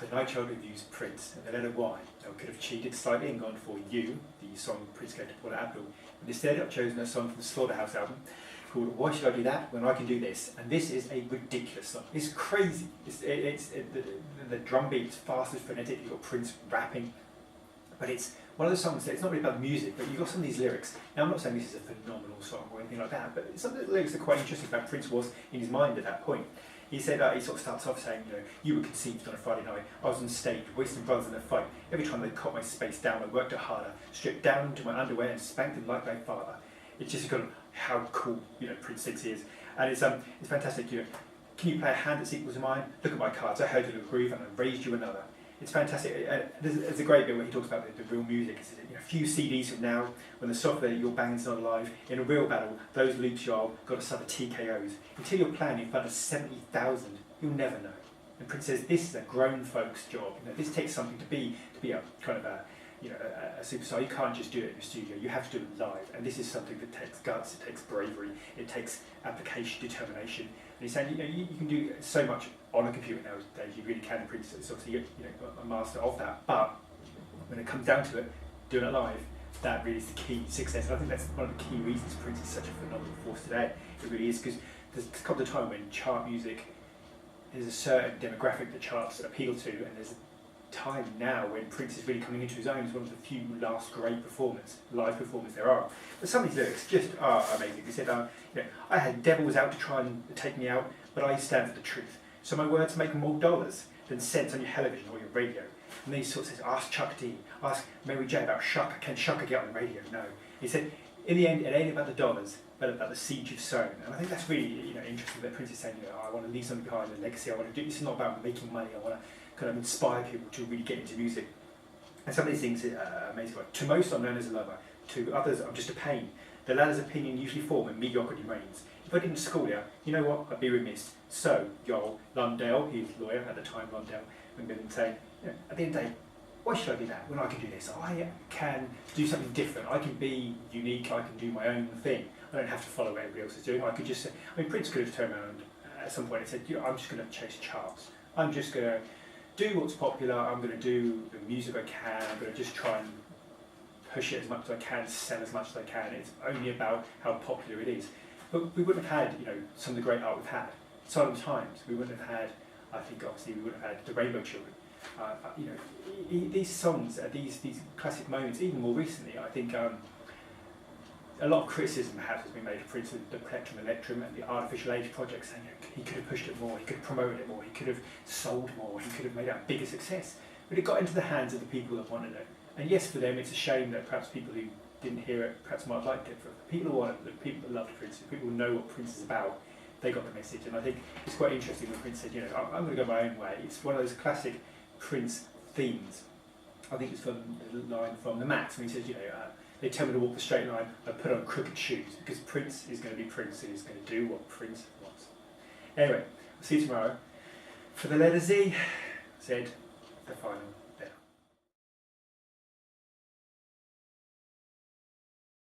for NightChild reviews Prince, and the letter Y. Now, I could have cheated slightly and gone for You, the song Prince gave to Paula Abdul. But instead, I've chosen a song from the Slaughterhouse album called Why Should I Do That When I Can Do This? And this is a ridiculous song. It's crazy. The drum beat is fast and frenetic. You've got Prince rapping. But it's one of the songs that it's not really about the music, but you've got some of these lyrics. Now, I'm not saying this is a phenomenal song or anything like that, but some of the lyrics are quite interesting about Prince was in his mind at that point. He said, he sort of starts off saying, you were conceived on a Friday night, I was on stage, wasting brothers in a fight. Every time they cut my space down, I worked it harder, stripped down to my underwear and spanked them like my father. It's just kind of how cool, Prince thinks he is. And it's fantastic, Can you play a hand that's equal to mine? Look at my cards, I heard you in a groove and I raised you another. It's fantastic. There's a great bit where he talks about the real music. He says, a few CDs from now, when the software you're banging's not alive, in a real battle, those loops you've got to suffer TKOs. Until you're playing in front of 70,000, you'll never know. And Prince says, this is a grown folks' job. This takes something to be a kind of a superstar. You can't just do it in the studio. You have to do it live. And this is something that takes guts, it takes bravery, it takes application, determination. And he's saying, you can do so much on a computer nowadays. You really can. Prince is obviously a master of that. But when it comes down to it, doing it live, that really is the key to success. And I think that's one of the key reasons Prince is such a phenomenal force today. It really is, because there's come a time when chart music, there's a certain demographic that charts appeal to, and there's a time now when Prince is really coming into his own as one of the few last great live performers there are. But some of these lyrics just are amazing. He said, I had devils out to try and take me out, but I stand for the truth. So my words make more dollars than cents on your television or your radio. And then he sort of says, ask Chuck D, ask Mary J about Shaka. Can Shaka get on the radio? No. He said, in the end, it ain't about the dollars, but about the seeds you've sown. And I think that's really interesting that Prince is saying, I want to leave something behind, a legacy. I want to do. This is not about making money. I want to kind of inspire people to really get into music. And some of these things are amazing. Like, to most, I'm known as a lover. To others, I'm just a pain. The ladder's opinion usually form when mediocrity reigns. If I didn't school you, you know what? I'd be remiss. So, Yoel Lundale, he's a lawyer at the time, Lundale, and been saying, at the end of the day, why should I do that when I can do this? I can do something different. I can be unique. I can do my own thing. I don't have to follow what everybody else is doing. I could just say, Prince could have turned around at some point and said, I'm just going to chase charts. I'm just going to do what's popular. I'm going to do the music I can. I'm going to just try and push it as much as I can, sell as much as I can. It's only about how popular it is. But we wouldn't have had, some of the great art we've had. Silent Times. We wouldn't have had, I think, obviously, we wouldn't have had the Rainbow Children. These songs, these classic moments, even more recently, I think a lot of criticism perhaps has been made of Prince, the Plectrum Electrum and the Artificial Age project, saying he could have pushed it more, he could have promoted it more, he could have sold more, he could have made it a bigger success. But it got into the hands of the people that wanted it. And yes, for them, it's a shame that perhaps people who didn't hear it perhaps might have liked it. For people who wanted it, the people that loved Prince, the people who know what Prince is about, they got the message. And I think it's quite interesting when Prince said, I'm going to go my own way. It's one of those classic Prince themes. I think it's from the line from The Max, when he says, they tell me to walk the straight line, I put on crooked shoes, because Prince is going to be Prince, and he's going to do what Prince wants. Anyway, I'll see you tomorrow. For the letter Z, the final.